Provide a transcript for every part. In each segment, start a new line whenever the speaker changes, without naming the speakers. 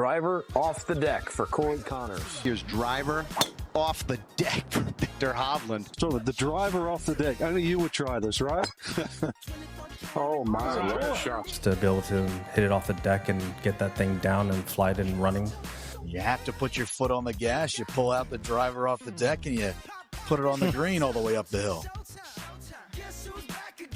driver off the deck for Corey Connors.
Here's driver off the deck for Victor Hovland.
So the driver off the deck. I know you would try this, right?
Oh my, what a shot.
Just to be able to hit it off the deck and get that thing down and fly it in running.
You have to put your foot on the gas. You pull out the driver off the deck and you put it on the green all the way up the hill.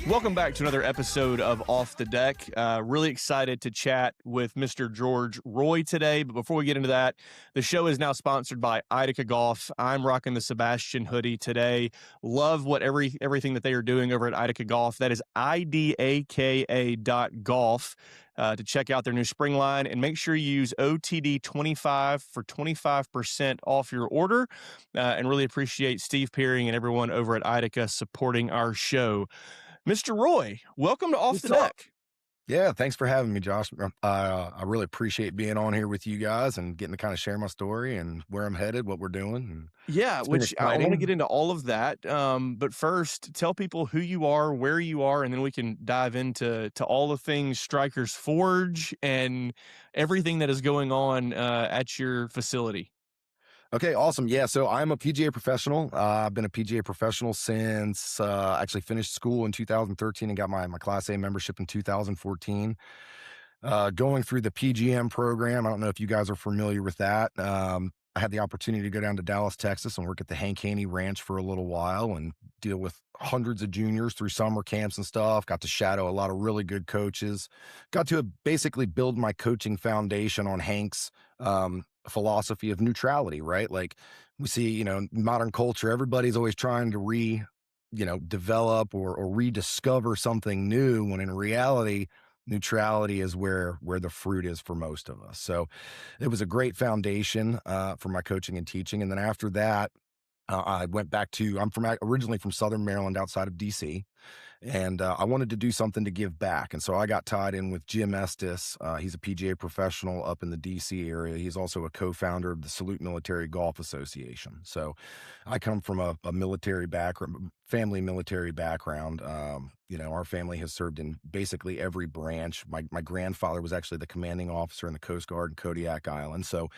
Welcome back to another episode of Off the Deck. Really excited to chat with Mr. George Roy today. But before we get into that, the show is now sponsored by Idika Golf. I'm rocking the Sebastian hoodie today. Love what everything that they are doing over at Idika Golf. That is idaka.golf to check out their new spring line. And make sure you use OTD25 for 25% off your order. And really appreciate Steve Peering and everyone over at Idika supporting our show. Mr. Roy, welcome to Off the Deck.
Yeah, thanks for having me, Josh. I really appreciate being on here with you guys and getting to kind of share my story and where I'm headed, what we're doing.
Yeah, which I want to get into all of that. But first, tell people who you are, where you are, and then we can dive into all the things Strikers Forge and everything that is going on at your facility.
Okay, awesome. Yeah, so I'm a PGA professional. I've been a PGA professional since actually finished school in 2013 and got my Class A membership in 2014. Going through the PGM program, I don't know if you guys are familiar with that. I had the opportunity to go down to Dallas, Texas and work at the Hank Haney Ranch for a little while and deal with hundreds of juniors through summer camps and stuff. Got to shadow a lot of really good coaches. Got to basically build my coaching foundation on Hank's philosophy of neutrality, right? Like we see, modern culture, everybody's always trying to develop or rediscover something new, when in reality, neutrality is where the fruit is for most of us. So it was a great foundation for my coaching and teaching. And then after that, I went back I'm originally from Southern Maryland, outside of DC. And I wanted to do something to give back. And so I got tied in with Jim Estes. He's a PGA professional up in the DC area. He's also a co-founder of the Salute Military Golf Association. So I come from a military background, family military background. Our family has served in basically every branch. My grandfather was actually the commanding officer in the Coast Guard in Kodiak Island. So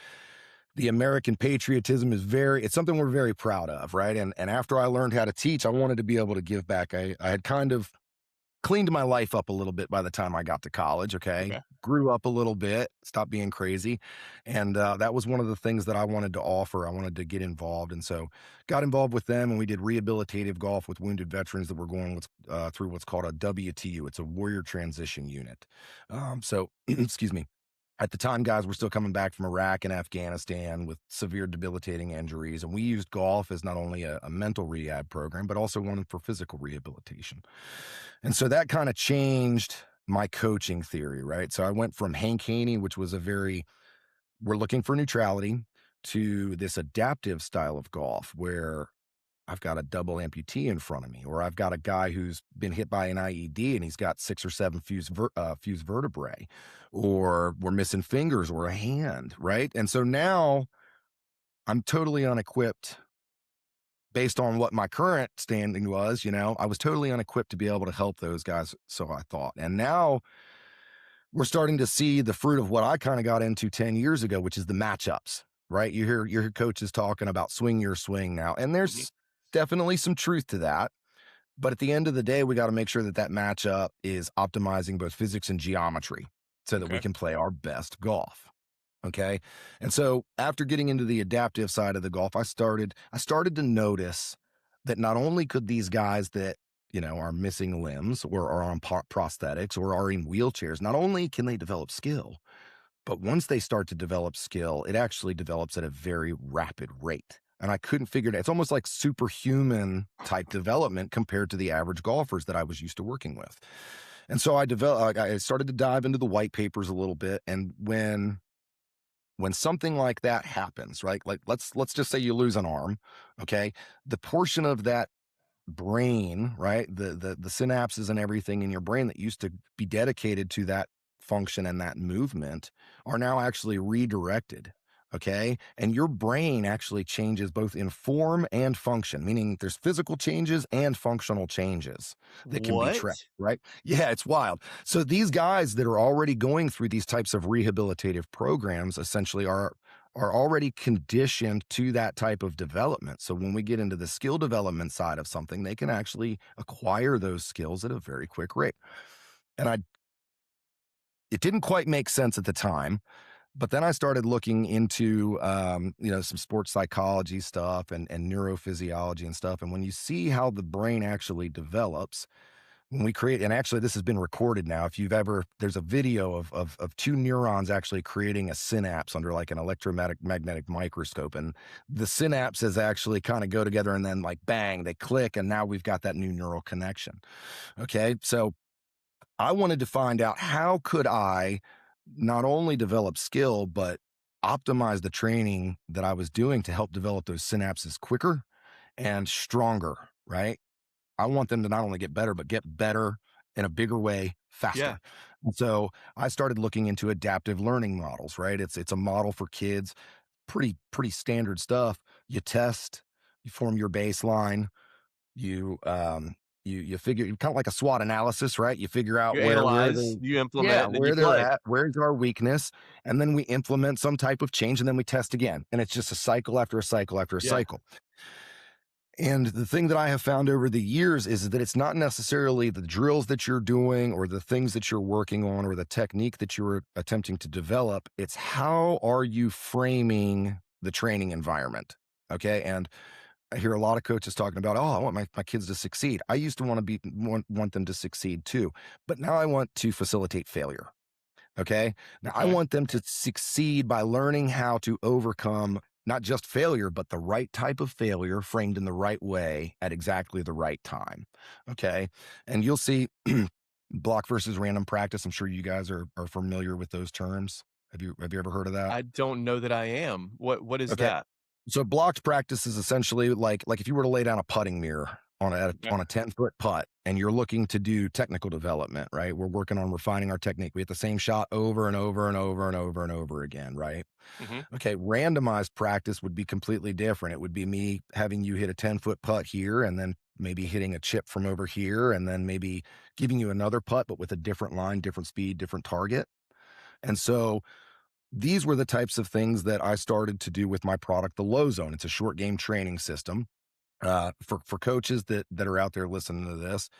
the American patriotism it's something we're very proud of, right? And after I learned how to teach, I wanted to be able to give back. I had kind of cleaned my life up a little bit by the time I got to college, okay? Grew up a little bit, stopped being crazy. And that was one of the things that I wanted to offer. I wanted to get involved. And so got involved with them, and we did rehabilitative golf with wounded veterans that were going through what's called a WTU. It's a Warrior Transition Unit. Excuse me. At the time, guys were still coming back from Iraq and Afghanistan with severe debilitating injuries. And we used golf as not only a mental rehab program, but also one for physical rehabilitation. And so that kind of changed my coaching theory, right? So I went from Hank Haney, which was we're looking for neutrality, to this adaptive style of golf where I've got a double amputee in front of me, or I've got a guy who's been hit by an IED and he's got 6 or 7 fused vertebrae, or we're missing fingers or a hand, right? And so now I'm totally unequipped based on what my current standing was. I was totally unequipped to be able to help those guys, so I thought. And now we're starting to see the fruit of what I kind of got into 10 years ago, which is the matchups, right? You hear coaches talking about swing your swing now, and there's definitely some truth to that. But at the end of the day, we got to make sure that matchup is optimizing both physics and geometry so that we can play our best golf. Okay. And so after getting into the adaptive side of the golf, I started to notice that not only could these guys that, are missing limbs or are on prosthetics or are in wheelchairs, not only can they develop skill, but once they start to develop skill, it actually develops at a very rapid rate. And I couldn't figure it out. It's almost like superhuman type development compared to the average golfers that I was used to working with. And so I started to dive into the white papers a little bit. And when something like that happens, right? Like let's just say you lose an arm, okay? The portion of that brain, right? The synapses and everything in your brain that used to be dedicated to that function and that movement are now actually redirected. Okay. And your brain actually changes both in form and function, meaning there's physical changes and functional changes that can be
What?
tracked, right? Yeah, it's wild. So these guys that are already going through these types of rehabilitative programs essentially are already conditioned to that type of development. So when we get into the skill development side of something, they can actually acquire those skills at a very quick rate. And it didn't quite make sense at the time. But then I started looking into, some sports psychology stuff and neurophysiology and stuff. And when you see how the brain actually develops, when we create, and actually this has been recorded now. If you've ever, there's a video of two neurons actually creating a synapse under like an electromagnetic microscope. And the synapses actually kind of go together and then like bang, they click. And now we've got that new neural connection. Okay. So I wanted to find out how could I not only develop skill, but optimize the training that I was doing to help develop those synapses quicker and stronger, right? I want them to not only get better, but get better in a bigger way faster.
Yeah.
And so I started looking into adaptive learning models, right? It's a model for kids, pretty standard stuff. You test, you form your baseline, you you figure kind of like a SWOT analysis, right? You figure out
You
where
analyze, you implement, and then
where
you
they're
play.
at, where's our weakness, and then we implement some type of change, and then we test again, and it's just a cycle after a cycle after a
Yeah.
cycle. And the thing that I have found over the years is that it's not necessarily the drills that you're doing or the things that you're working on or the technique that you're attempting to develop. It's how are you framing the training environment? Okay. And I hear a lot of coaches talking about, oh, I want my kids to succeed. I used to want them to succeed too, but now I want to facilitate failure. Okay. Now I
Okay.
want them to succeed by learning how to overcome not just failure, but the right type of failure framed in the right way at exactly the right time. Okay. And you'll see block versus random practice. I'm sure you guys are familiar with those terms. Have you ever heard of that?
I don't know that I am. What is
Okay.
that?
So blocked practice is essentially like if you were to lay down a putting mirror on a 10-foot putt and you're looking to do technical development, right? We're working on refining our technique. We hit the same shot over and over and over and over and over again, right?
Mhm.
Okay, randomized practice would be completely different. It would be me having you hit a 10-foot putt here and then maybe hitting a chip from over here and then maybe giving you another putt, but with a different line, different speed, different target. And so these were the types of things that I started to do with my product, the Low Zone. It's a short game training system. For coaches that are out there listening to this,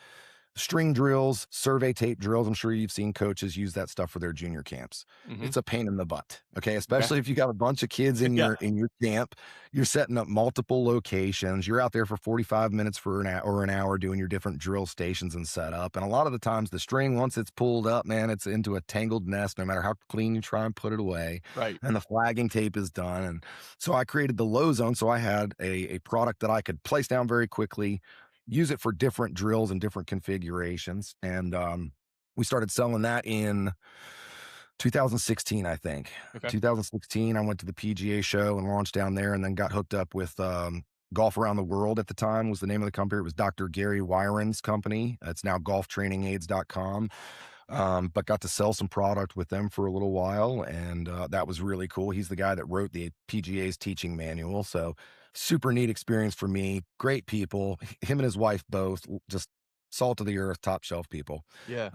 string drills, survey tape drills. I'm sure you've seen coaches use that stuff for their junior camps.
Mhm.
It's a pain in the butt. Okay. Especially if you got a bunch of kids in
Yeah.
your camp, you're setting up multiple locations. You're out there for 45 minutes for an hour doing your different drill stations and setup. And a lot of the times the string, once it's pulled up, man, it's into a tangled nest, no matter how clean you try and put it away.
Right.
And the flagging tape is done. And so I created the Low Zone. So I had a product that I could place down very quickly, use it for different drills and different configurations. And we started selling that in 2016, I think.
Okay.
2016, I went to the PGA show and launched down there and then got hooked up with Golf Around the World at the time was the name of the company. It was Dr. Gary Wyron's company. It's now golftrainingaids.com. But got to sell some product with them for a little while. And that was really cool. He's the guy that wrote the PGA's teaching manual. So super neat experience for me. Great people. Him and his wife both just salt of the earth, top shelf people.
Yeah.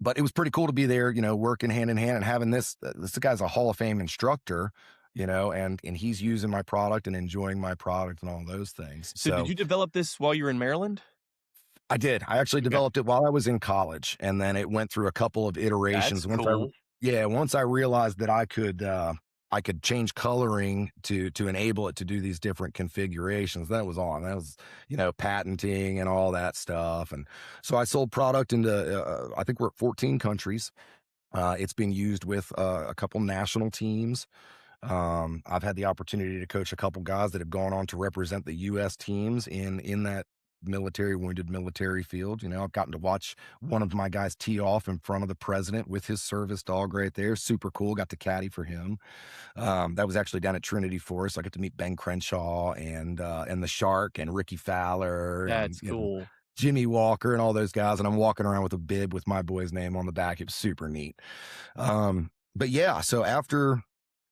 But it was pretty cool to be there, working hand in hand and having this guy's a Hall of Fame instructor, and he's using my product and enjoying my product and all those things.
So did you develop this while you were in Maryland?
I did. I actually developed it while I was in college, and then it went through a couple of iterations.
That's cool.
Once I realized that I could change coloring to enable it to do these different configurations. That was patenting and all that stuff. And so I sold product into, I think we're at 14 countries. It's been used with a couple national teams. I've had the opportunity to coach a couple guys that have gone on to represent the U.S. teams in that wounded military field. I've gotten to watch one of my guys tee off in front of the president with his service dog right there. Super cool. Got to caddy for him. That was actually down at Trinity Forest. I got to meet Ben Crenshaw and the Shark and Ricky Fowler.
That's cool.
Jimmy Walker and all those guys. And I'm walking around with a bib with my boy's name on the back. It was super neat. But yeah, so after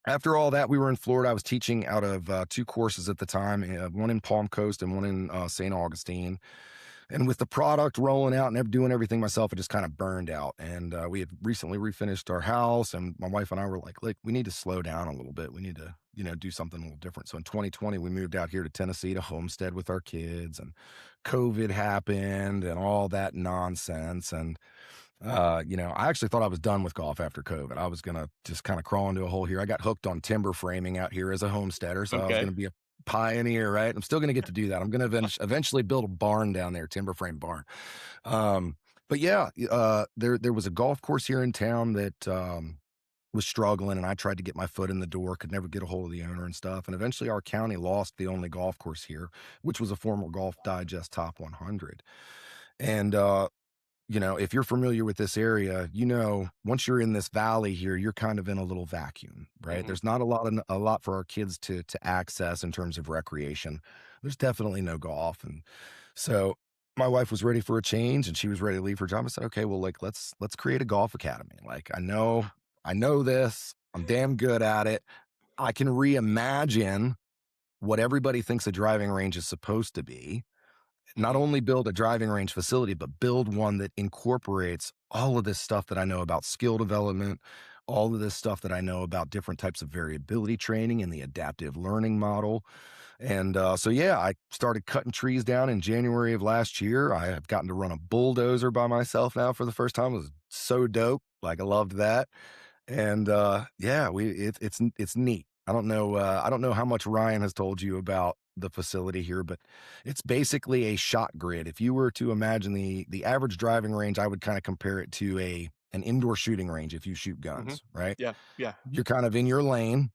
after all that, we were in Florida. I was teaching out of 2 courses at the time, one in Palm Coast and one in St. Augustine. And with the product rolling out and doing everything myself, it just kind of burned out. And we had recently refinished our house, and my wife and I were like, "Look, we need to slow down a little bit. We need to, do something a little different." So in 2020, we moved out here to Tennessee to homestead with our kids, and COVID happened and all that nonsense. And I actually thought I was done with golf after COVID. I was gonna just kind of crawl into a hole here. I got hooked on timber framing out here as a homesteader, so I was
Okay.
gonna be a pioneer, right? I'm still gonna get to do that. I'm gonna eventually build a barn down there, timber frame barn. But yeah, there was a golf course here in town that was struggling, and I tried to get my foot in the door, could never get a hold of the owner and stuff. And eventually, our county lost the only golf course here, which was a former Golf Digest Top 100. And if you're familiar with this area, once you're in this valley here, you're kind of in a little vacuum, right?
Mhm.
There's not a lot for our kids to access in terms of recreation. There's definitely no golf. And so my wife was ready for a change, and she was ready to leave her job. I said, "Okay, well, like let's create a golf academy. Like I know this. I'm damn good at it. I can reimagine what everybody thinks a driving range is supposed to be, not only build a driving range facility, but build one that incorporates all of this stuff that I know about skill development, all of this stuff that I know about different types of variability training and the adaptive learning model." And so, yeah, I started cutting trees down in January of last year. I have gotten to run a bulldozer by myself now for the first time. It was so dope. Like, I loved that. And yeah, it's neat. I don't know how much Ryan has told you about the facility here, but it's basically a shot grid. If you were to imagine the average driving range, I would kind of compare it to an indoor shooting range if you shoot
Mhm.
guns, right?
Yeah. Yeah.
You're kind of in your lane,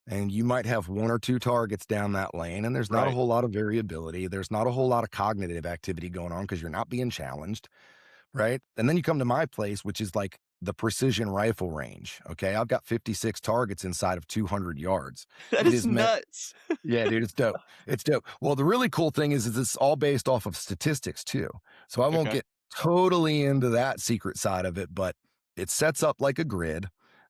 and you might have 1 or 2 targets down that lane, and there's not a
Right.
whole lot of variability. There's not a whole lot of cognitive activity going on because you're not being challenged, right? And then you come to my place, which is like the precision rifle range. Okay. I've got 56 targets inside of 200 yards.
That
It
is
is meant,
nuts.
yeah, dude, it's dope. It's dope. Well, the really cool thing is it's all based off of statistics too. So I won't
Okay.
get totally into that secret side of it, but it sets up like a grid,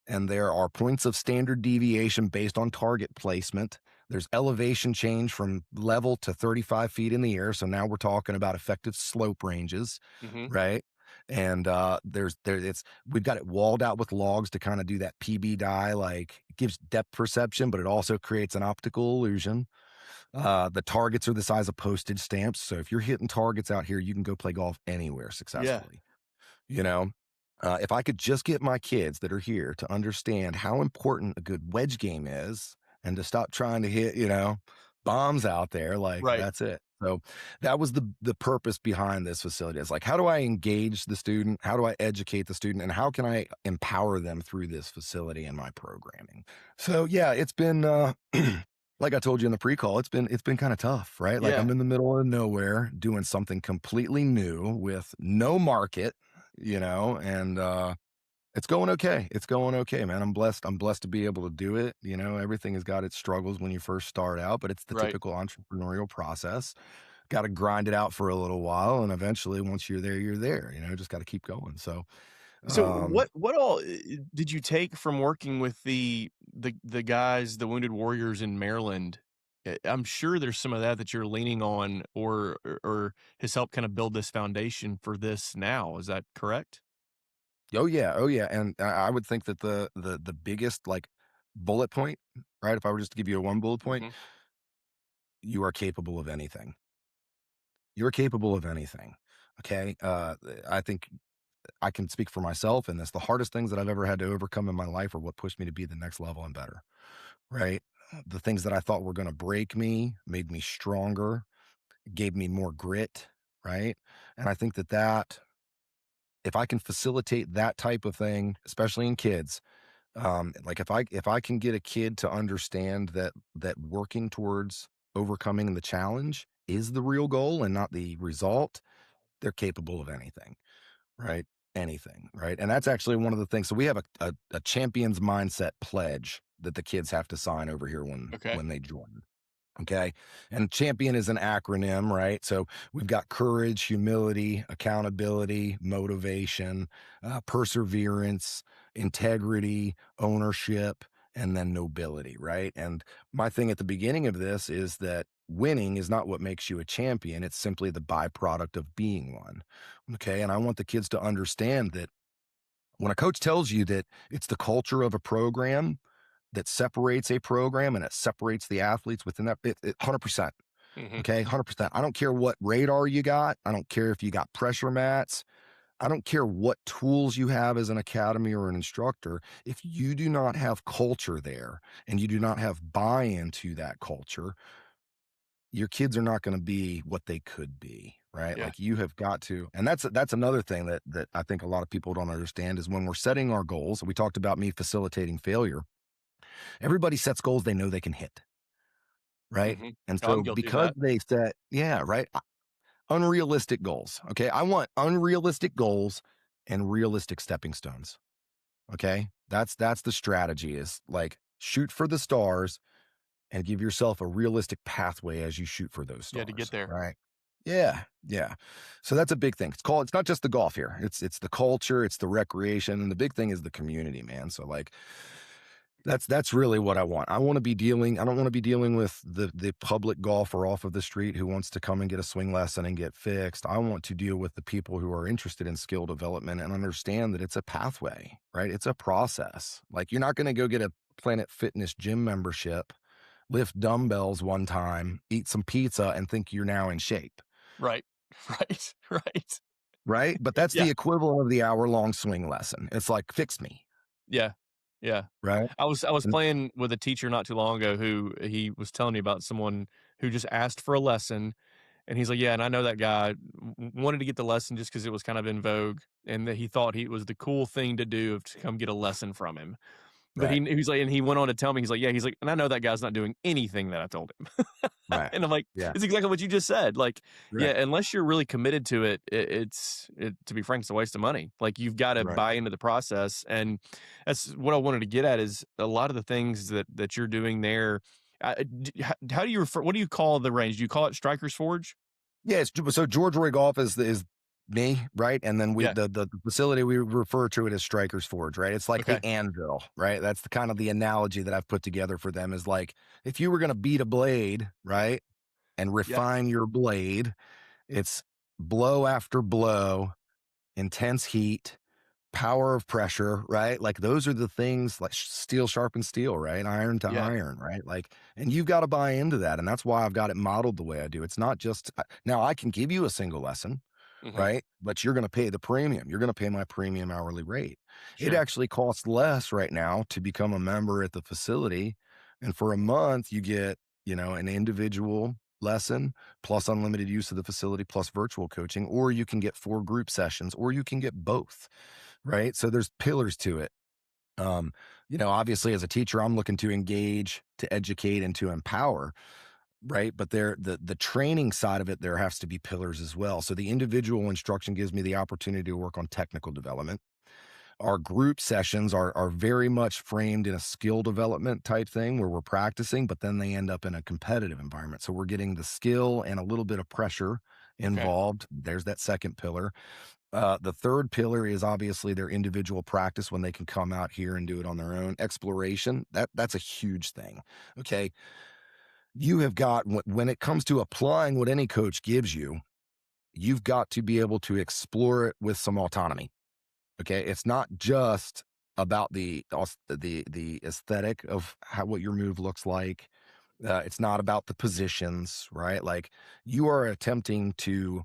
and there are points of standard deviation based on target placement. There's elevation change from level to 35 feet in the air. So now we're talking about effective slope ranges,
Mhm.
right? And we've got it walled out with logs to kind of do that PB die, like it gives depth perception, but it also creates an optical illusion. The targets are the size of postage stamps. So if you're hitting targets out here, you can go play golf anywhere
Yeah.
successfully. You know, if I could just get my kids that are here to understand how important a good wedge game is and to stop trying to hit, bombs out there, like
Right.
that's it. So that was the purpose behind this facility. It's like, how do I engage the student? How do I educate the student? And how can I empower them through this facility and my programming? So yeah, it's been like I told you in the pre-call, it's been kind of tough, right? Like
Yeah.
I'm in the middle of nowhere doing something completely new with no market, and it's going okay. It's going okay, man. I'm blessed. I'm blessed to be able to do it. Everything has got its struggles when you first start out, but it's the
Right.
typical entrepreneurial process. Got to grind it out for a little while, and eventually, once you're there, you're there. Just got to keep going. So,
So
um,
what all did you take from working with the guys, the wounded warriors in Maryland? I'm sure there's some of that you're leaning on or has helped kind of build this foundation for this now. Is that correct?
oh yeah, and I would think that the biggest like bullet point, right? If I were just to give you a one bullet point,
Mhm.
you are capable of anything. You're capable of anything. Okay. I think I can speak for myself in this. The hardest things that I've ever had to overcome in my life are what pushed me to be the next level and better. Right. The things that I thought were going to break me made me stronger, gave me more grit. Right. And I think that if I can facilitate that type of thing, especially in kids, like if I can get a kid to understand that working towards overcoming the challenge is the real goal and not the result, they're capable of anything, right? Anything, right? And that's actually one of the things. So we have a champion's mindset pledge that the kids have to sign over here when
Okay.
when they join. Okay. And champion is an acronym, right? So we've got courage, humility, accountability, motivation, perseverance, integrity, ownership, and then nobility, right? And my thing at the beginning of this is that winning is not what makes you a champion. It's simply the byproduct of being one. Okay. And I want the kids to understand that when a coach tells you that it's the culture of a program that separates a program and it separates the athletes within that, 100%. Okay. 100%. I don't care what radar you got. I don't care if you got pressure mats. I don't care what tools you have as an academy or an instructor. If you do not have culture there and you do not have buy-in to that culture, your kids are not going to be what they could be, right?
Yeah.
Like you have got to, and that's another thing that I think a lot of people don't understand is when we're setting our goals. We talked about me facilitating failure. Everybody sets goals they know they can hit, right? And
I'm
so
guilty of
because
that.
they set, yeah, right, unrealistic goals. Okay, I want unrealistic goals and realistic stepping stones. Okay, that's the strategy. Is like shoot for the stars and give yourself a realistic pathway as you shoot for those stars.
Yeah, to get there.
Right. Yeah. Yeah. So that's a big thing. It's not just the golf here. It's the culture, it's the recreation, and the big thing is the community, man. So like that's really what I want. I don't want to be dealing with the public golfer off of the street who wants to come and get a swing lesson and get fixed. I want to deal with the people who are interested in skill development and understand that it's a pathway, right? It's a process. Like you're not going to go get a Planet Fitness gym membership, lift dumbbells one time, eat some pizza, and think you're now in shape.
Right. Right.
Right. But that's
Yeah.
the equivalent of the hour-long swing lesson. It's like, fix me.
Yeah. Yeah.
Right.
I was playing with a teacher not too long ago who he was telling me about someone who just asked for a lesson. And he's like, yeah, and I know that guy wanted to get the lesson just because it was kind of in vogue and that he thought it was the cool thing to do to come get a lesson from him. But
Right.
he's like, and he went on to tell me, he's like, and I know that guy's not doing anything that I told him.
Right.
And I'm like,
Yeah.
it's exactly what you just said. Like,
Right.
yeah, unless you're really committed to it, to be frank, it's a waste of money. Like you've got to
Right.
buy into the process. And that's what I wanted to get at is a lot of the things that you're doing there. How do you what do you call the range? Do you call it Striker's Forge?
Yeah, so George Roy Golf is me, right? And then
Yeah.
the facility, we refer to it as Striker's Forge, right? It's like
Okay.
the anvil, right? That's the kind of the analogy that I've put together for them is like if you were going to beat a blade, right? And refine your blade, it's blow after blow, intense heat, power of pressure, right? Like those are the things like steel sharpens steel, right? Iron to
Yeah.
iron, right? Like, and you've got to buy into that. And that's why I've got it modeled the way I do. It's not just now I can give you a single lesson, right? But you're going to pay the premium. You're going to pay my premium hourly rate. It
Sure.
actually costs less right now to become a member at the facility. And for a month, you get, an individual lesson plus unlimited use of the facility plus virtual coaching, or you can get 4 group sessions, or you can get both. Right. So there's pillars to it. Obviously as a teacher, I'm looking to engage, to educate, and to empower. Right. But the training side of it, there has to be pillars as well. So the individual instruction gives me the opportunity to work on technical development. Our group sessions are very much framed in a skill development type thing where we're practicing, but then they end up in a competitive environment. So we're getting the skill and a little bit of pressure involved. There's that second pillar. The third pillar is obviously their individual practice when they can come out here and do it on their own. Exploration, that's a huge thing. Okay. You have got, when it comes to applying what any coach gives you, you've got to be able to explore it with some autonomy. Okay. It's not just about the aesthetic of what your move looks like. It's not about the positions, right? Like you are attempting to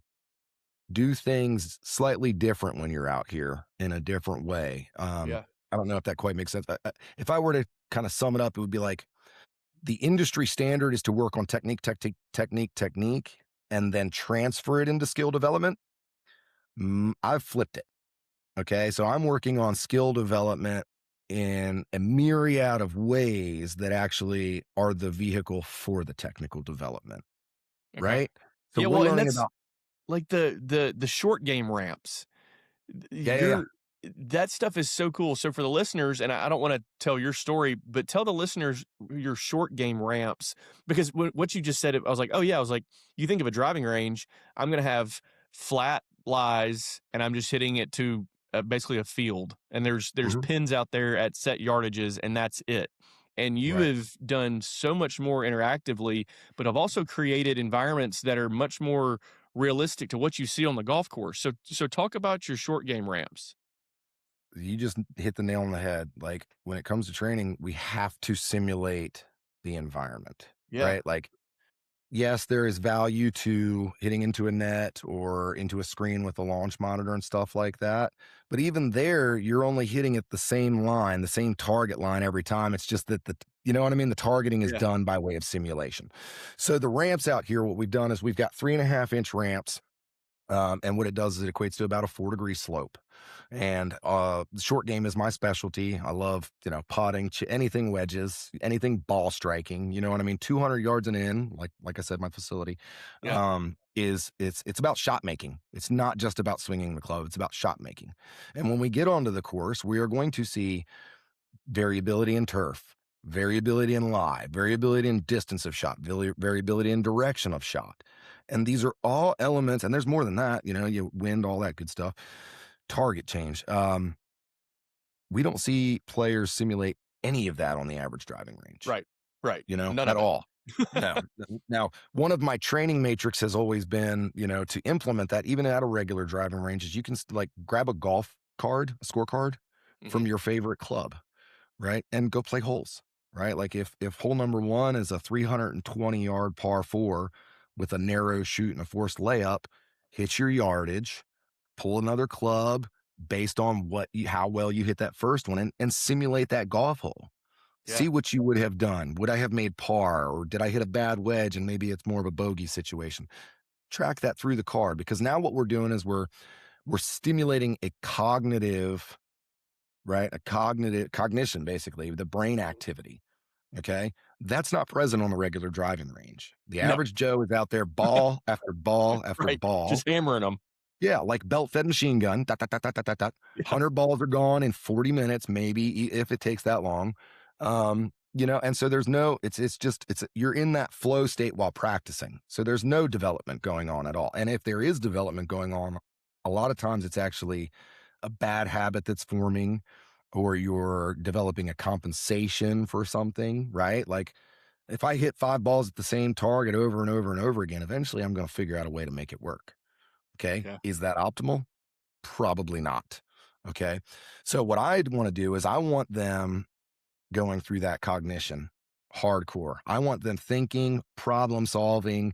do things slightly different when you're out here in a different way.
Yeah.
I don't know if that quite makes sense. If I were to kind of sum it up, it would be like the industry standard is to work on technique, and then transfer it into skill development. I've flipped it. Okay. So I'm working on skill development in a myriad of ways that actually are the vehicle for the technical development.
Okay.
Right. So
Yeah,
we're
well, and
learning
that's
about
like the short game ramps.
Yeah.
That stuff is so cool. So for the listeners, and I don't want to tell your story, but tell the listeners your short game ramps, because what you just said, I was like, oh yeah, I was like, you think of a driving range, I'm going to have flat lies and I'm just hitting it to basically a field. And there's pins out there at set yardages and that's it. And you
Right.
have done so much more interactively, but have also created environments that are much more realistic to what you see on the golf course. So talk about your short game ramps.
You just hit the nail on the head. Like when it comes to training, we have to simulate the environment,
Yeah.
right? Like, yes, there is value to hitting into a net or into a screen with a launch monitor and stuff like that. But even there, you're only hitting at the same line, the same target line every time. It's just that you know what I mean? The targeting is
Yeah.
done by way of simulation. So the ramps out here, what we've done is we've got 3.5-inch ramps. And what it does is it equates to about a 4-degree slope. And the short game is my specialty. I love, putting, anything wedges, anything ball striking. You know what I mean? 200 yards and in, like I said, my facility,
Yeah.
it's about shot making. It's not just about swinging the club. It's about shot making. And when we get onto the course, we are going to see variability in turf, variability in lie, variability in distance of shot, variability in direction of shot. And these are all elements, and there's more than that, you wind, all that good stuff. Target change. We don't see players simulate any of that on the average driving range.
Right. Right. None
At
of it.
all. No. Now, one of my training matrix has always been, to implement that even at a regular driving range is you can like grab a golf card, a scorecard from your favorite club, right? And go play holes, right? Like if hole number 1 is a 320-yard par 4 with a narrow shoot and a forced layup, hit your yardage, pull another club based on how well you hit that first one and simulate that golf hole.
Yeah.
See what you would have done. Would I have made par, or did I hit a bad wedge and maybe it's more of a bogey situation? Track that through the card, because now what we're doing is we're stimulating a cognitive, right? A cognition, basically, the brain activity. Okay. That's not present on the regular driving range. The
No.
average Joe is out there ball after ball after
Right.
ball.
Just hammering them.
Yeah, like belt-fed machine gun. Dot, dot, dot, dot, dot, dot, dot.
Yeah.
100 balls are gone in 40 minutes, maybe, if it takes that long. And so there's no, you're in that flow state while practicing. So there's no development going on at all. And if there is development going on, a lot of times it's actually a bad habit that's forming, or you're developing a compensation for something, right? Like if I hit 5 balls at the same target over and over and over again, eventually I'm going to figure out a way to make it work. Okay.
Yeah.
Is that optimal? Probably not. Okay. So what I'd want to do is I want them going through that cognition hardcore. I want them thinking, problem solving,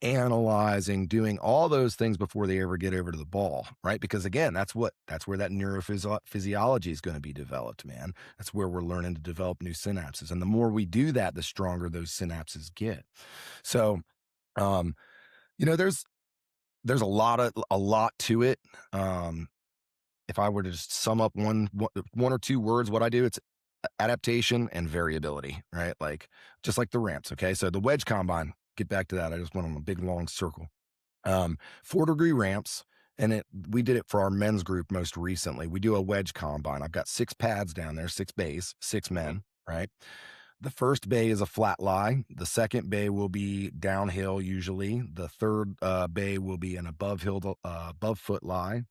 analyzing, doing all those things before they ever get over to the ball, right? Because again, that's where that neurophysiology is going to be developed, man. That's where we're learning to develop new synapses. And the more we do that, the stronger those synapses get. So, there's a lot to it. If I were to just sum up one or two words, what I do, it's adaptation and variability, right? Like just like the ramps. Okay. So the wedge combine, get back to that. I just went on a big long circle. 4-degree ramps. And we did it for our men's group most recently. We do a wedge combine. I've got 6 pads down there, 6 bays, 6 men, right? The first bay is a flat lie. The second bay will be downhill usually. The third bay will be an above foot lie.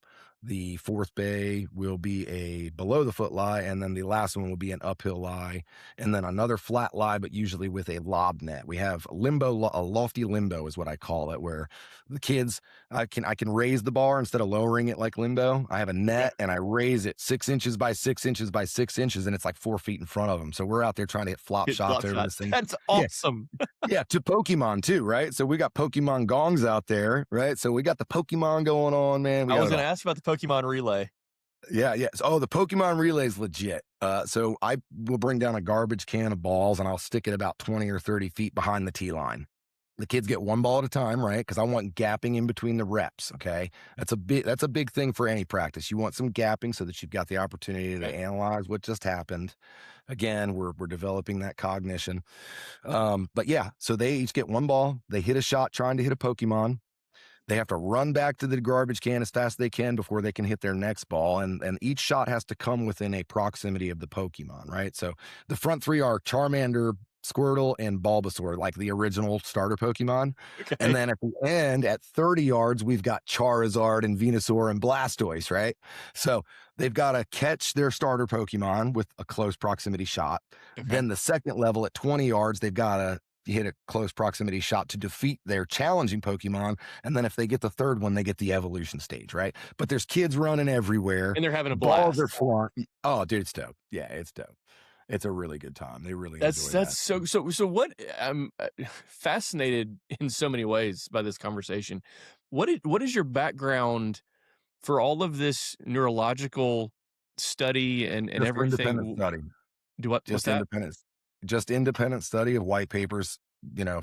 The fourth bay will be a below the foot lie, and then the last one will be an uphill lie, and then another flat lie, but usually with a lob net. We have a lofty limbo is what I call it, where the kids, I can raise the bar instead of lowering it like limbo. I have a net and I raise it 6 inches by 6 inches by 6 inches, and it's like 4 feet in front of them. So we're out there trying to hit flop shots over this thing.
That's awesome.
Yeah, to Pokemon too, right? So we got Pokemon gongs out there, right? So we got the Pokemon going on, man.
I was going to ask about the Pokemon relay.
Yeah. Oh, the Pokemon relay is legit. So I will bring down a garbage can of balls and I'll stick it about 20 or 30 feet behind the tee line. The kids get 1 ball at a time, right? Because I want gapping in between the reps. Okay, that's a big thing for any practice. You want some gapping so that you've got the opportunity to analyze what just happened. Again, we're developing that cognition. But yeah, so they each get 1 ball. They hit a shot trying to hit a Pokemon. They have to run back to the garbage can as fast as they can before they can hit their next ball. And each shot has to come within a proximity of the Pokemon, right? So the front 3 are Charmander, Squirtle, and Bulbasaur, like the original starter Pokemon.
Okay.
And then at the end, at 30 yards, we've got Charizard and Venusaur and Blastoise, right? So they've got to catch their starter Pokemon with a close proximity shot.
Okay.
Then the second level at 20 yards, they've got to hit a close proximity shot to defeat their challenging Pokemon. And then if they get the third one, they get the evolution stage, right? But there's kids running everywhere.
And they're having a
Balls
blast.
are flying. Oh, dude, it's dope. Yeah, it's dope. It's a really good time. They really enjoy that.
That's so what I'm fascinated in so many ways by this conversation. What is your background for all of this neurological study and
Just
everything?
independent study.
What's
Just
that?
independent study of white papers,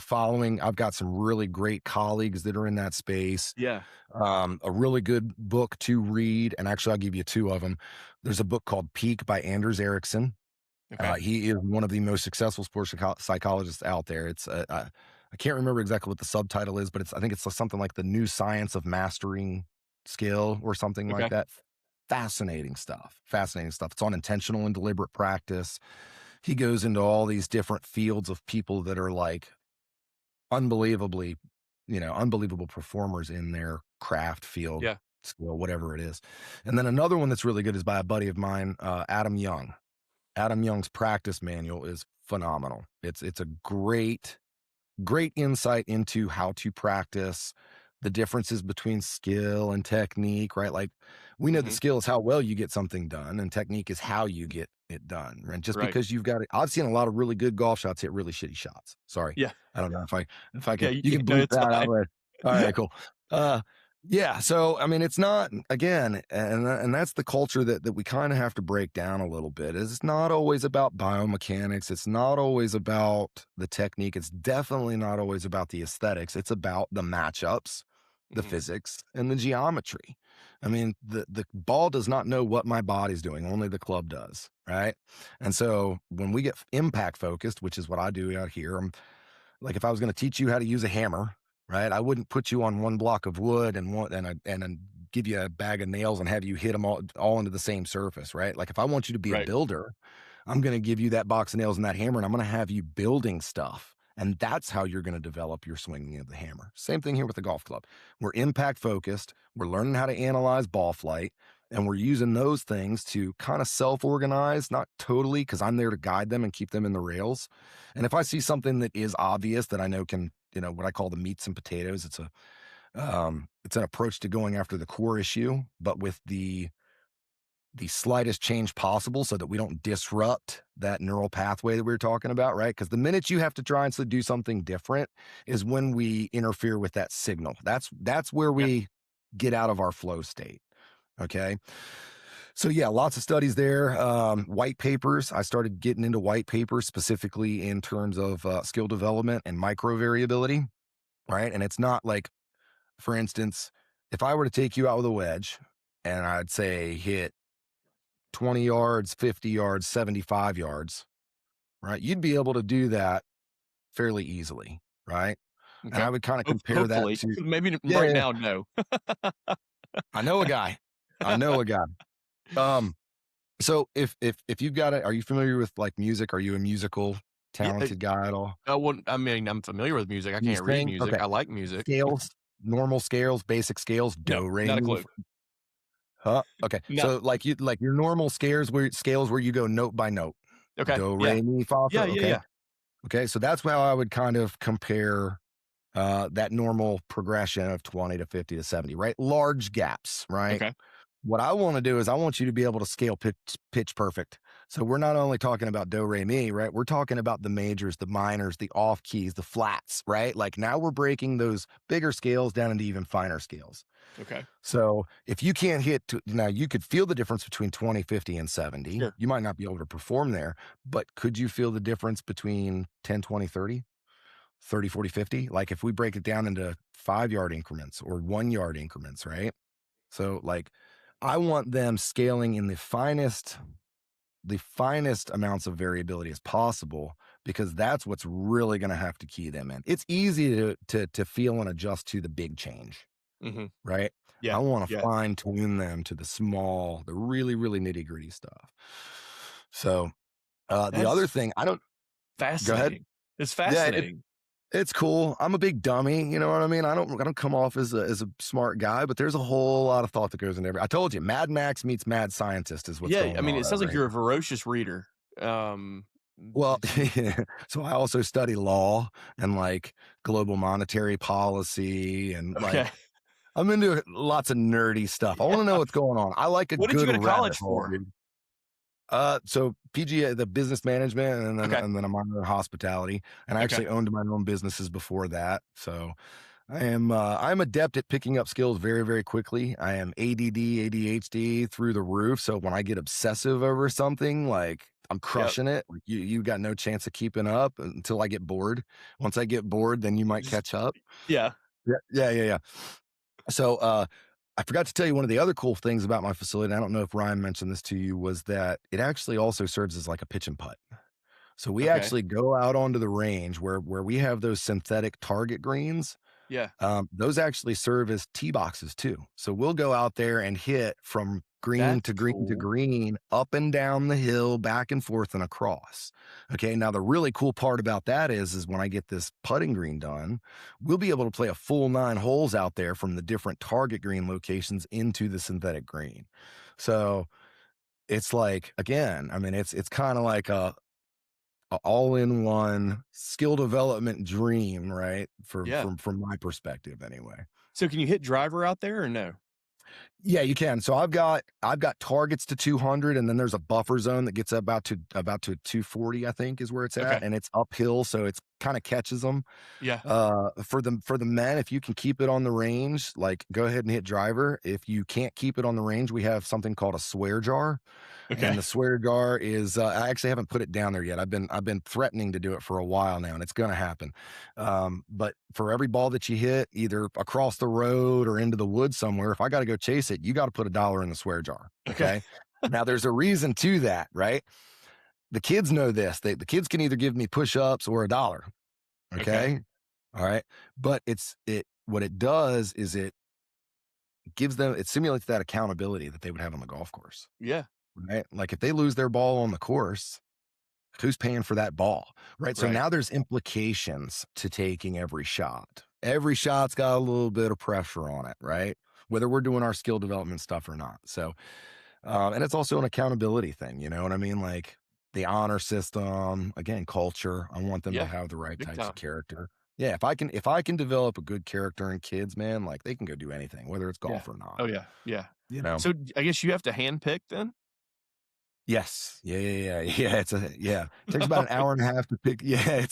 following. I've got some really great colleagues that are in that space.
Yeah.
A really good book to read, and actually I'll give you two of them. There's a book called Peak by Anders Ericsson.
Okay.
He is one of the most successful sports psychologists out there. It's I can't remember exactly what the subtitle is, but I think it's something like The New Science of Mastering Skill or something like
Okay.
that. Fascinating stuff. It's on intentional and deliberate practice. He goes into all these different fields of people that are like unbelievable performers in their craft field,
Yeah.
skill, whatever it is. And then another one that's really good is by a buddy of mine, Adam Young. Adam Young's practice manual is phenomenal. It's a great insight into how to practice, the differences between skill and technique, right? Like we know the skill is how well you get something done, and technique is how you get it done. And just
Right.
because you've got it, I've seen a lot of really good golf shots hit really shitty shots. Sorry.
Yeah.
I don't know if I can,
Yeah,
you can
no,
bleep
it's
that out.
fine.
Right. All right, cool. Yeah. So, I mean, it's not, again, and that's the culture that we kind of have to break down a little bit. Is it's not always about biomechanics. It's not always about the technique. It's definitely not always about the aesthetics. It's about the matchups, the physics, and the geometry. I mean, the ball does not know what my body's doing. Only the club does. Right. And so when we get impact focused, which is what I do out here, I'm like, if I was going to teach you how to use a hammer, right, I wouldn't put you on one block of wood and give you a bag of nails and have you hit them all into the same surface, right? Like if I want you to be a
Right.
builder, I'm going to give you that box of nails and that hammer, and I'm going to have you building stuff. And that's how you're going to develop your swinging of the hammer. Same thing here with the golf club. We're impact focused. We're learning how to analyze ball flight, and we're using those things to kind of self-organize, not totally, because I'm there to guide them and keep them in the rails. And if I see something that is obvious that I know can, what I call the meats and potatoes, it's an approach to going after the core issue, but with the slightest change possible so that we don't disrupt that neural pathway that we were talking about, right? Because the minute you have to try and do something different is when we interfere with that signal. That's where we get out of our flow state. Okay. So yeah, lots of studies there. White papers. I started getting into white papers specifically in terms of skill development and micro variability, right? And it's not like, for instance, if I were to take you out with a wedge and I'd say hit 20 yards, 50 yards, 75 yards, right? You'd be able to do that fairly easily, right?
Okay.
And I would kind of compare
Hopefully.
that to
Maybe
Yeah,
right
yeah.
now, no.
I know a guy. So if you've got it, are you familiar with like music? Are you a musical talented guy at all?
I mean, I'm familiar with music. I
You
can't read
sing?
music.
Okay.
I like music.
Scales, normal scales, basic scales,
No,
do, re,
not a
mi.
clue.
Huh? Okay.
No.
So like your normal scales where you go note by note.
Okay.
Do,
Yeah.
re, mi, fa,
Yeah,
so.
yeah,
Okay.
yeah.
Okay. So that's how I would kind of compare that normal progression of 20 to 50 to 70, right? Large gaps, right?
Okay.
What I want to do is I want you to be able to scale pitch perfect. So we're not only talking about do, re, mi, right? We're talking about the majors, the minors, the off keys, the flats, right? Like now we're breaking those bigger scales down into even finer scales.
Okay.
So if you can't hit, now you could feel the difference between 20, 50, and 70.
Sure.
You might not be able to perform there, but could you feel the difference between 10, 20, 30? 30, 40, 50? Like if we break it down into 5-yard increments or 1-yard increments, right? So like I want them scaling in the finest amounts of variability as possible, because that's what's really going to have to key them in. It's easy to feel and adjust to the big change, right?
Yeah.
I want to fine tune them to the small, the really, really nitty gritty stuff. So the other thing, I don't,
Fascinating. It's
Yeah,
fascinating.
it's cool. I'm a big dummy, you know what I mean? I don't come off as a smart guy, but there's a whole lot of thought that goes into every. I told you, Mad Max meets Mad Scientist is what's
Yeah,
going
I mean,
on
it sounds
over
like you're
here.
a voracious reader. Um,
Well,
did you?
so I also study law and like global monetary policy and like
Okay.
I'm into lots of nerdy stuff. I want to know what's going on. I like a
What did you
good
go to
rabbit
college
hole,
for?
dude. So PGA, the business management,
Okay.
and then I'm on hospitality, and I
Okay.
actually owned my own businesses before that. So I'm adept at picking up skills very, very quickly. I am ADD, ADHD through the roof. So when I get obsessive over something, like I'm
Yep.
crushing it. Like you got no chance of keeping up until I get bored. Once I get bored, then you might
Just
catch up.
yeah.
Yeah. So I forgot to tell you one of the other cool things about my facility. And I don't know if Ryan mentioned this to you, was that it actually also serves as like a pitch and putt. So we
Okay.
actually go out onto the range where we have those synthetic target greens.
Yeah.
Those actually serve as tee boxes too. So we'll go out there and hit from green
That's
to green to
cool.
green, up and down the hill, back and forth and across. Okay. Now the really cool part about that is when I get this putting green done, we'll be able to play a full 9 holes out there from the different target green locations into the synthetic green. So it's like, again, I mean, it's kind of like a all-in-one skill development dream, right?
Yeah.
From my perspective anyway.
So can you hit driver out there or no?
Yeah, you can. So I've got targets to 200, and then there's a buffer zone that gets about to 240, I think is where it's
Okay.
at, and it's uphill, so it's kind of catches them.
Yeah.
For the men, if you can keep it on the range, like go ahead and hit driver. If you can't keep it on the range, we have something called a swear jar.
Okay.
And the swear jar is I actually haven't put it down there yet. I've been threatening to do it for a while now, and it's going to happen. But for every ball that you hit, either across the road or into the woods somewhere, if I got to go chase it, you got to put $1 in the swear jar. Okay. Now there's a reason to that, right? The kids know this. The kids can either give me push-ups or $1. Okay. All right. But what it does is it simulates that accountability that they would have on the golf course.
Yeah.
Right? Like if they lose their ball on the course, who's paying for that ball? Right. So
Right.
now there's implications to taking every shot. Every shot's got a little bit of pressure on it, right? Whether we're doing our skill development stuff or not. So, and it's also an accountability thing, you know what I mean? Like the honor system, again, culture. I want them to
Yeah.
have the right
Big
types
time.
of character. Yeah, if I can develop a good character in kids, man, like they can go do anything, whether it's golf or not.
Oh yeah. Yeah.
You know.
So I guess you have to hand pick then?
Yes. Yeah. It takes about an hour and a half to pick. Yeah,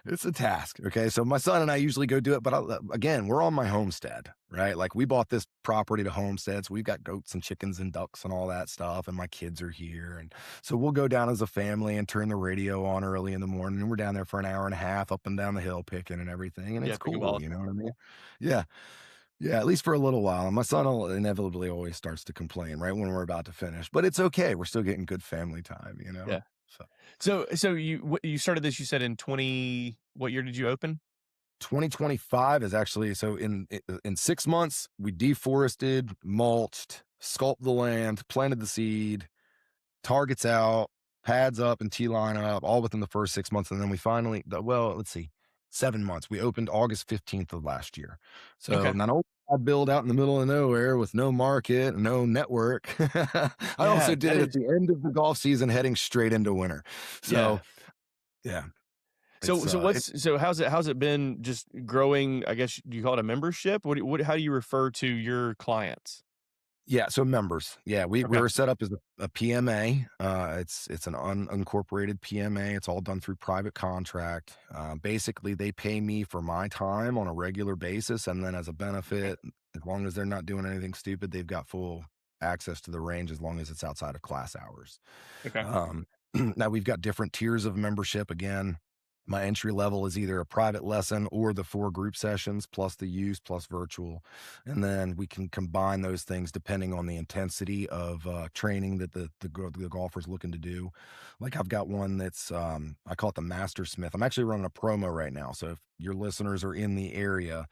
it's a task. Okay. So my son and I usually go do it, but again, we're on my homestead, right? Like we bought this property to homestead. So we've got goats and chickens and ducks and all that stuff. And my kids are here. And so we'll go down as a family and turn the radio on early in the morning. And we're down there for an hour and a half up and down the hill picking and everything. And
Yeah,
it's
picking
cool.
balls.
You know what I mean? Yeah. Yeah, at least for a little while. And my son inevitably always starts to complain right when we're about to finish, but it's okay. We're still getting good family time, you know?
Yeah.
So
So you started this, you said in what year did you open?
2025 is actually, so in 6 months, we deforested, mulched, sculpted the land, planted the seed, targets out, pads up and tee line up, all within the first 6 months. And then we finally, let's see, 7 months. We opened August 15th of last year. So
Okay.
not only did I build out in the middle of nowhere with no market, no network, I also did it at the end of the golf season, heading straight into winter. So yeah.
So how's it been just growing? I guess do you call it a membership? How do you refer to your clients?
Yeah, so members. Yeah, we
Okay.
were set up as a PMA. It's an unincorporated PMA. It's all done through private contract. Basically, they pay me for my time on a regular basis, and then as a benefit, as long as they're not doing anything stupid, they've got full access to the range as long as it's outside of class hours.
Okay.
Now we've got different tiers of membership. Again, my entry level is either a private lesson or the 4 group sessions plus the use plus virtual. And then we can combine those things depending on the intensity of training that the golfer's looking to do. Like I've got one that's, I call it the Master Smith. I'm actually running a promo right now. So if your listeners are in the area,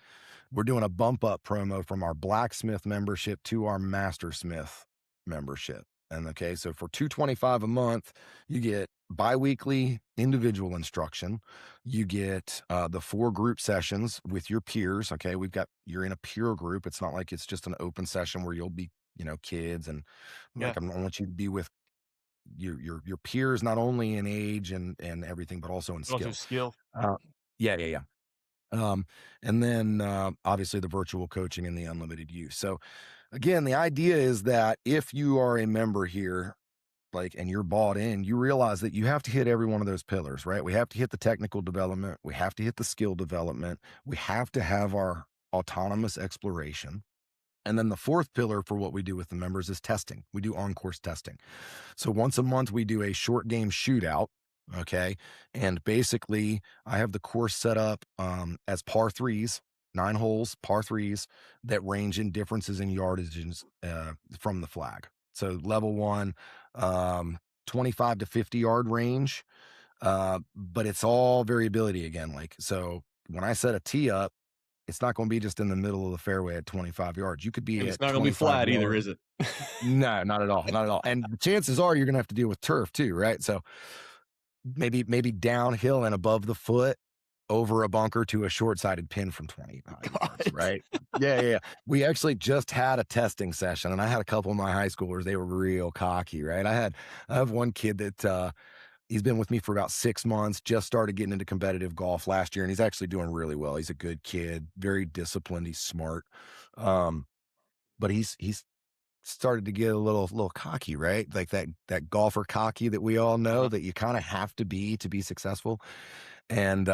we're doing a bump up promo from our Blacksmith membership to our Master Smith membership. And okay, so for $225 a month, you get biweekly individual instruction. You get the 4 group sessions with your peers. Okay, you're in a peer group. It's not like it's just an open session where you'll be, kids and
Yeah.
like I want you to be with your peers, not only in age and everything, but also in
Also
skill.
skill.
Uh, yeah, yeah, yeah. And then obviously the virtual coaching and the unlimited use. So again, the idea is that if you are a member here, like, and you're bought in, you realize that you have to hit every one of those pillars, right? We have to hit the technical development. We have to hit the skill development. We have to have our autonomous exploration. And then the fourth pillar for what we do with the members is testing. We do on-course testing. So once a month, we do a short game shootout. Okay. And basically, I have the course set up as par threes, 9 holes, par threes that range in differences in yardages from the flag. So level one, 25 to 50 yard range. But it's all variability again. Like, so when I set a tee up, it's not going to be just in the middle of the fairway at 25 yards. You could be
And it's
at
not going to be
25
flat either,
yards.
is it?
No, not at all. Not at all. And the chances are you're going to have to deal with turf too, right? So maybe downhill and above the foot over a bunker to a short-sided pin from 25 yards, right? Yeah, yeah, yeah. We actually just had a testing session, and I had a couple of my high schoolers. They were real cocky, right? I have one kid that he's been with me for about 6 months, just started getting into competitive golf last year, and he's actually doing really well. He's a good kid, very disciplined. He's smart. But he's started to get a little cocky, right? Like that golfer cocky that we all know that you kind of have to be successful. And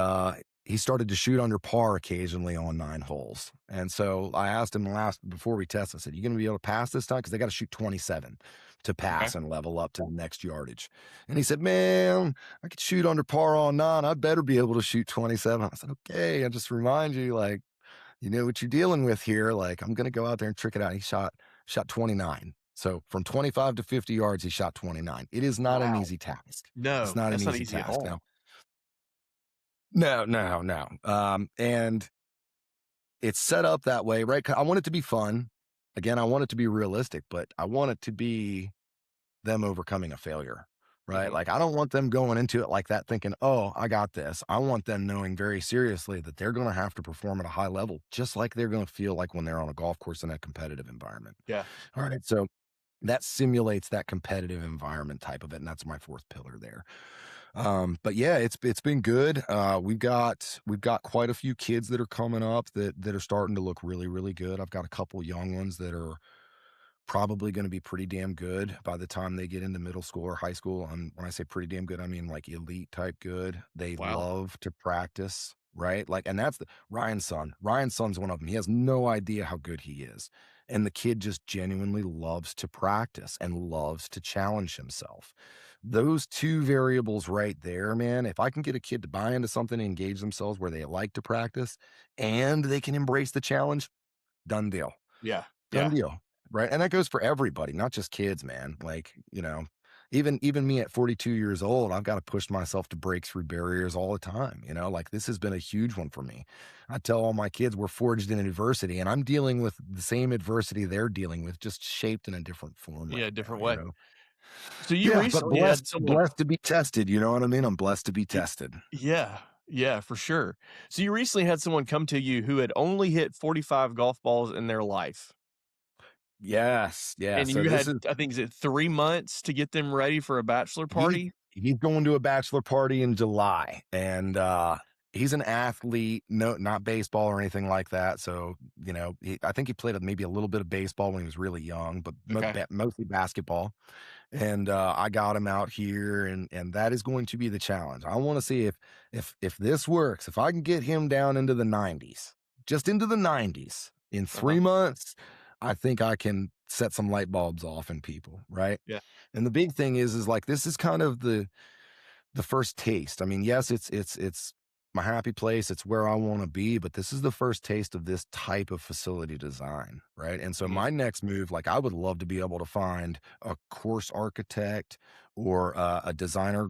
he started to shoot under par occasionally on 9 holes. And so I asked him before we test, I said, "You going to be able to pass this time? Because they got to shoot 27 to pass and level up to the next yardage." And he said, "Man, I could shoot under par on 9. I'd better be able to shoot 27." I said, "Okay, I just remind you, like, you know what you're dealing with here. Like, I'm going to go out there and trick it out." He shot 29. So from 25 to 50 yards, he shot 29. It is not an easy task.
No,
It's not
that's
an
not
easy
easy at
task.
all.
No. And it's set up that way, right? I want it to be fun. Again, I want it to be realistic, but I want it to be them overcoming a failure, right? Like, I don't want them going into it like that thinking, "Oh, I got this." I want them knowing very seriously that they're going to have to perform at a high level, just like they're going to feel like when they're on a golf course in a competitive environment.
Yeah.
All right. So that simulates that competitive environment type of it. And that's my fourth pillar there. But yeah, it's been good. We've got quite a few kids that are coming up that are starting to look really, really good. I've got a couple young ones that are probably going to be pretty damn good by the time they get into middle school or high school. When I say pretty damn good, I mean like elite type good. They
Wow.
love to practice, right? Like, and that's Ryan's son. Ryan's son's one of them. He has no idea how good he is. And the kid just genuinely loves to practice and loves to challenge himself. Those two variables right there, man, if I can get a kid to buy into something and engage themselves where they like to practice and they can embrace the challenge, done deal.
Yeah.
Done deal. Right. And that goes for everybody, not just kids, man. Like, even me at 42 years old, I've got to push myself to break through barriers all the time. Like, this has been a huge one for me. I tell all my kids we're forged in adversity, and I'm dealing with the same adversity they're dealing with, just shaped in a different form.
Yeah,
right
different
now,
way. So you
Yeah, but
recently had someone.
blessed to be tested. You know what I mean? I'm blessed to be tested.
Yeah, for sure. So you recently had someone come to you who had only hit 45 golf balls in their life.
Yes. Yeah.
And
So
you
this
had,
is
I think, is it 3 months to get them ready for a bachelor party?
he's going to a bachelor party in July, and he's an athlete, no, not baseball or anything like that. So, I think he played maybe a little bit of baseball when he was really young, but
Okay.
mostly basketball. And I got him out here, and that is going to be the challenge. I want to see if this works. If I can get him down into the 90s, just into the 90s in 3 months, I think I can set some light bulbs off in people, right?
Yeah.
And the big thing is like, this is kind of the first taste. I mean, yes, it's my happy place. It's where I want to be, but this is the first taste of this type of facility design, right? And so my next move, like, I would love to be able to find a course architect or a designer,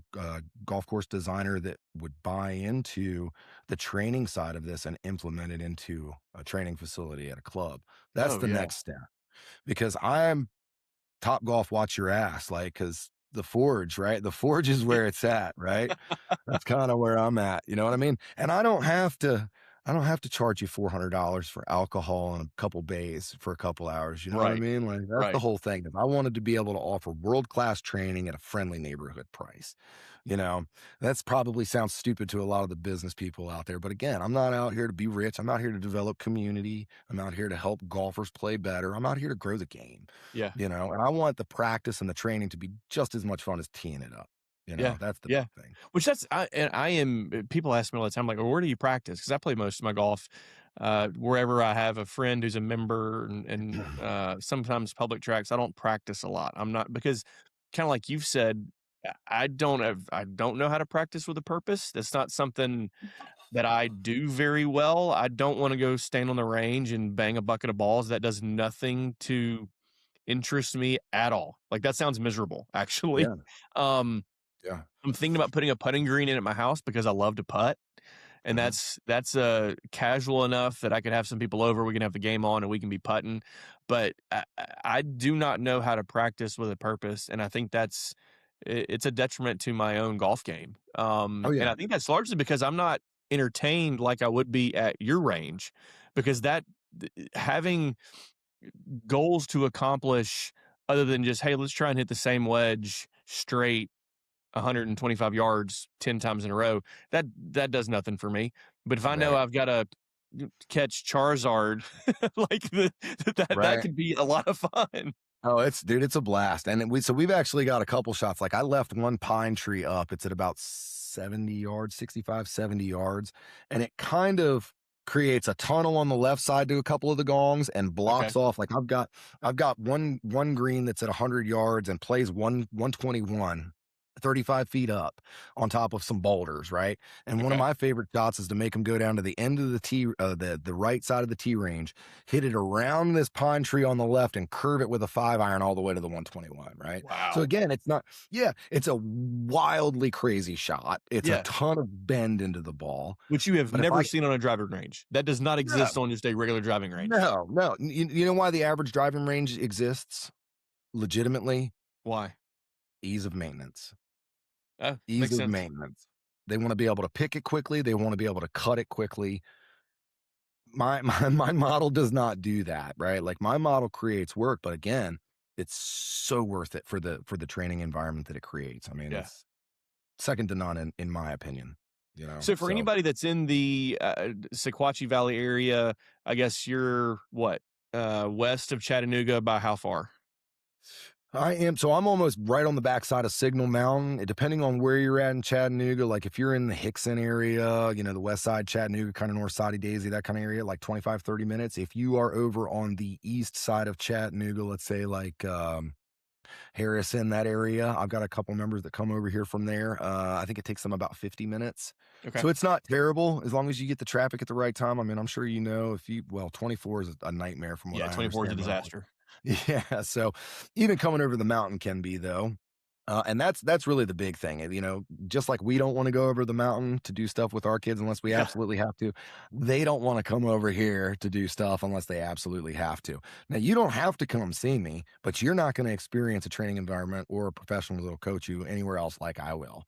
golf course designer that would buy into the training side of this and implement it into a training facility at a club. That's
Oh,
the
yeah.
next step, because I'm Top Golf, watch your ass, like, because the Forge, right? The Forge is where it's at, right? That's kind of where I'm at. You know what I mean? And I don't have to charge you $400 for alcohol and a couple bays for a couple hours. You know what I
Right.
mean? Like, that's the
Right.
whole thing. If I wanted to be able to offer world-class training at a friendly neighborhood price, you know, that's probably sounds stupid to a lot of the business people out there. But again, I'm not out here to be rich. I'm out here to develop community. I'm out here to help golfers play better. I'm out here to grow the game,
Yeah.
you know, and I want the practice and the training to be just as much fun as teeing it up. You know,
Yeah.
that's the
Yeah.
big thing.
Which I am. People ask me all the time, like, well, where do you practice? Because I play most of my golf wherever I have a friend who's a member, and sometimes public tracks. I don't practice a lot. I'm not, because kind of like you've said, I don't know how to practice with a purpose. That's not something that I do very well. I don't want to go stand on the range and bang a bucket of balls. That does nothing to interest me at all. Like, that sounds miserable, actually.
Yeah.
Um,
Yeah.
I'm thinking about putting a putting green in at my house because I love to putt, and
Mhm.
that's casual enough that I could have some people over. We can have the game on and we can be putting, but I do not know how to practice with a purpose, and I think it's a detriment to my own golf game.
Oh,
And
yeah.
I think that's largely because I'm not entertained like I would be at your range, because having goals to accomplish other than just, hey, let's try and hit the same wedge straight 125 yards 10 times in a row, that does nothing for me. But if I know
Right.
I've got to catch Charizard, like that
Right.
could be a lot of fun.
Oh, it's a blast. And we've actually got a couple shots. Like, I left one pine tree up. It's at about 70 yards, 65, 70 yards. And it kind of creates a tunnel on the left side to a couple of the gongs and
Okay.
blocks off. Like, I've got one green that's at 100 yards and plays 121. 35 feet up on top of some boulders, right? And one of
Okay.
my favorite shots is to make them go down to the end of the tee, the right side of the tee range, hit it around this pine tree on the left, and curve it with a 5-iron all the way to the 121, right? So
Wow.
again, it's not, yeah, it's a wildly crazy shot. It's a
Yeah.
ton of bend into the ball.
Which you have
But if
never
I,
seen on a driving range. That does not exist on just a regular driving range.
no, you know why the average driving range exists? Legitimately,
Why?
ease of maintenance.
Makes
Ease of
sense.
maintenance. They want to be able to pick it quickly. They want to be able to cut it quickly. My model does not do that, right? Like, my model creates work, but again, it's so worth it for the training environment that it creates. I mean,
Yeah.
it's second to none in my opinion. You know,
So for anybody that's in the Sequatchie Valley area, I guess you're what, west of Chattanooga by how far?
I'm almost right on the backside of Signal Mountain. Depending on where you're at in Chattanooga, like if you're in the Hickson area, you know, the west side, Chattanooga, kind of north side of Daisy, that kind of area, like 25, 30 minutes. If you are over on the east side of Chattanooga, let's say like Harrison, that area, I've got a couple members that come over here from there. I think it takes them about 50 minutes.
Okay.
So it's not terrible as long as you get the traffic at the right time. I mean, I'm sure you know, 24 is a nightmare from what
Yeah,
I
24 is a
understand.
disaster.
Yeah, so even coming over the mountain can be, though. And that's really the big thing. You know, just like we don't want to go over the mountain to do stuff with our kids unless we
Yeah.
absolutely have to, they don't want to come over here to do stuff unless they absolutely have to. Now, you don't have to come see me, but you're not going to experience a training environment or a professional that'll coach you anywhere else like I will.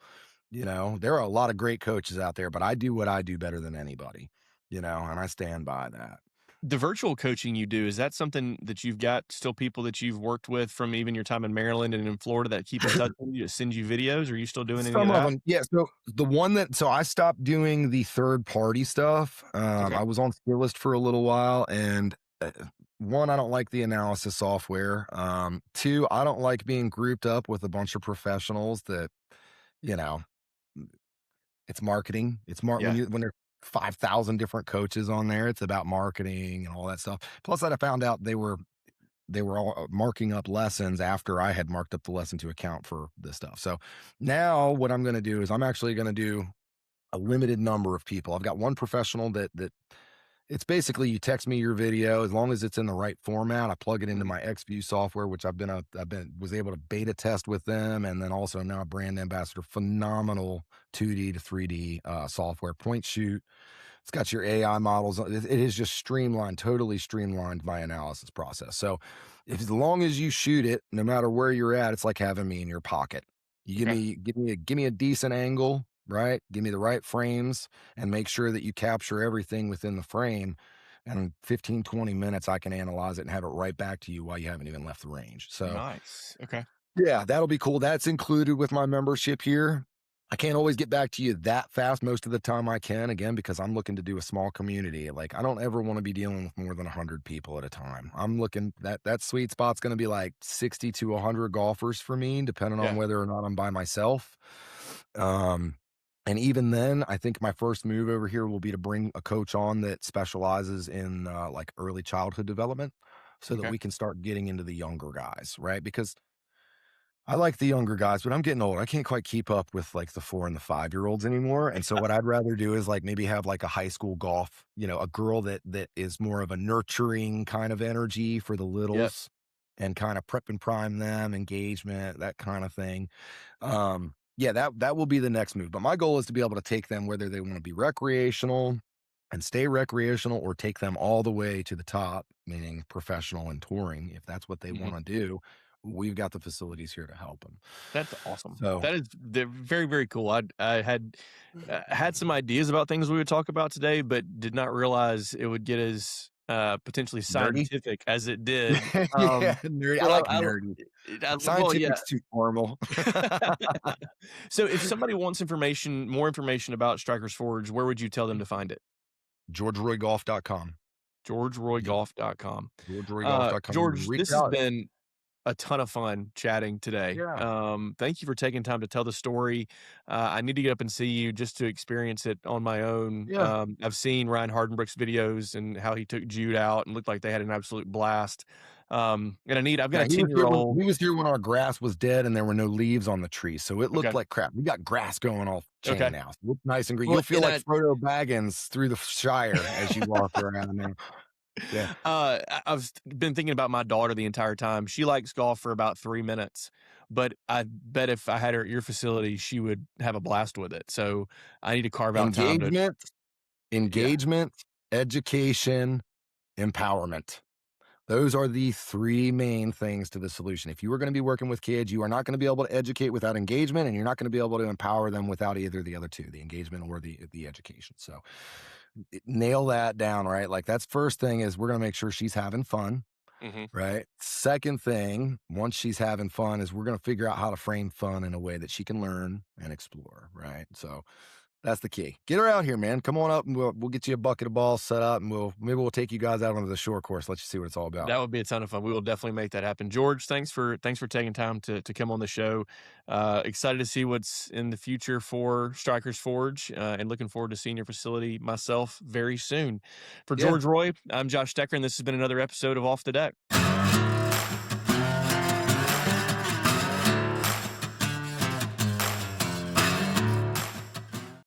You know, there are a lot of great coaches out there, but I do what I do better than anybody, you know, and I stand by that.
The virtual coaching you do, is that something that you've got still people that you've worked with from even your time in Maryland and in Florida that keep in touch with you, to send you videos? Are you still doing any of
Some of
that?
them, yeah. So I stopped doing the third party stuff.
Okay.
I was on Skillist for a little while, and one, I don't like the analysis software. Two, I don't like being grouped up with a bunch of professionals that, you know, it's marketing.
Yeah.
When there's 5,000 different coaches on there, it's about marketing and all that stuff. Plus, I found out they were all marking up lessons after I had marked up the lesson to account for this stuff. So now what I'm going to do is I'm actually going to do a limited number of people. I've got one professional that it's basically, you text me your video as long as it's in the right format. I plug it into my XView software, which was able to beta test with them, and then also now a brand ambassador. Phenomenal 2D to 3D software. Point Shoot. It's got your AI models. It is just streamlined, totally streamlined my analysis process. So as long as you shoot it, no matter where you're at, it's like having me in your pocket. You give me a decent angle, right? Give me the right frames and make sure that you capture everything within the frame. And in 15, 20 minutes, I can analyze it and have it right back to you while you haven't even left the range. So
Nice. Okay.
yeah, that'll be cool. That's included with my membership here. I can't always get back to you that fast. Most of the time I can, again, because I'm looking to do a small community. Like I don't ever want to be dealing with more than 100 people at a time. I'm looking that sweet spot's going to be like 60 to 100 golfers for me, depending on whether or not I'm by myself. And even then, I think my first move over here will be to bring a coach on that specializes in like early childhood development so that we can start getting into the younger guys, right? Because I like the younger guys, but I'm getting old. I can't quite keep up with like the 4 and the 5-year-olds anymore. And so what I'd rather do is like maybe have like a high school golf, a girl that is more of a nurturing kind of energy for the littles and kind of prep and prime them, engagement, that kind of thing. Yeah, that will be the next move. But my goal is to be able to take them whether they want to be recreational and stay recreational or take them all the way to the top, meaning professional and touring, if that's what they want to do. We've got the facilities here to help them.
That's awesome.
So
That is very, very cool. I had some ideas about things we would talk about today, but did not realize it would get as potentially scientific as it did.
Yeah, nerdy. I like nerdy. Scientific's too formal.
So if somebody wants more information about Strikers Forge, where would you tell them to find it?
GeorgeRoyGolf.com.
GeorgeRoyGolf.com.
GeorgeRoyGolf.com.
George, this has been a ton of fun chatting today.
Yeah.
Thank you for taking time to tell the story. I need to get up and see you just to experience it on my own.
Yeah.
I've seen Ryan Hardenbrook's videos and how he took Jude out and looked like they had an absolute blast. And I've got a 10-year-old.
He was here when our grass was dead and there were no leaves on the tree. So it looked like crap. We got grass going off chain now. It looked nice and green. You'll feel like Frodo Baggins through the Shire as you walk around there. Yeah.
I've been thinking about my daughter the entire time. She likes golf for about 3 minutes, but I bet if I had her at your facility, she would have a blast with it. So I need to carve out time to
engagement, education, empowerment. Those are the 3 main things to the solution. If you are going to be working with kids, you are not going to be able to educate without engagement, and you're not going to be able to empower them without either the other 2, the engagement or the education. So nail that down, right? Like that's first thing is we're going to make sure she's having fun, right? Second thing, once she's having fun, is we're going to figure out how to frame fun in a way that she can learn and explore, right? So that's the key. Get her out here, man. Come on up and we'll get you a bucket of balls set up and maybe we'll take you guys out onto the shore course. Let you see what it's all about.
That would be a ton of fun. We will definitely make that happen. George, thanks for taking time to come on the show. Excited to see what's in the future for Strikers Forge and looking forward to seeing your facility myself very soon. For George Roy, I'm Josh Stecker, and this has been another episode of Off the Deck.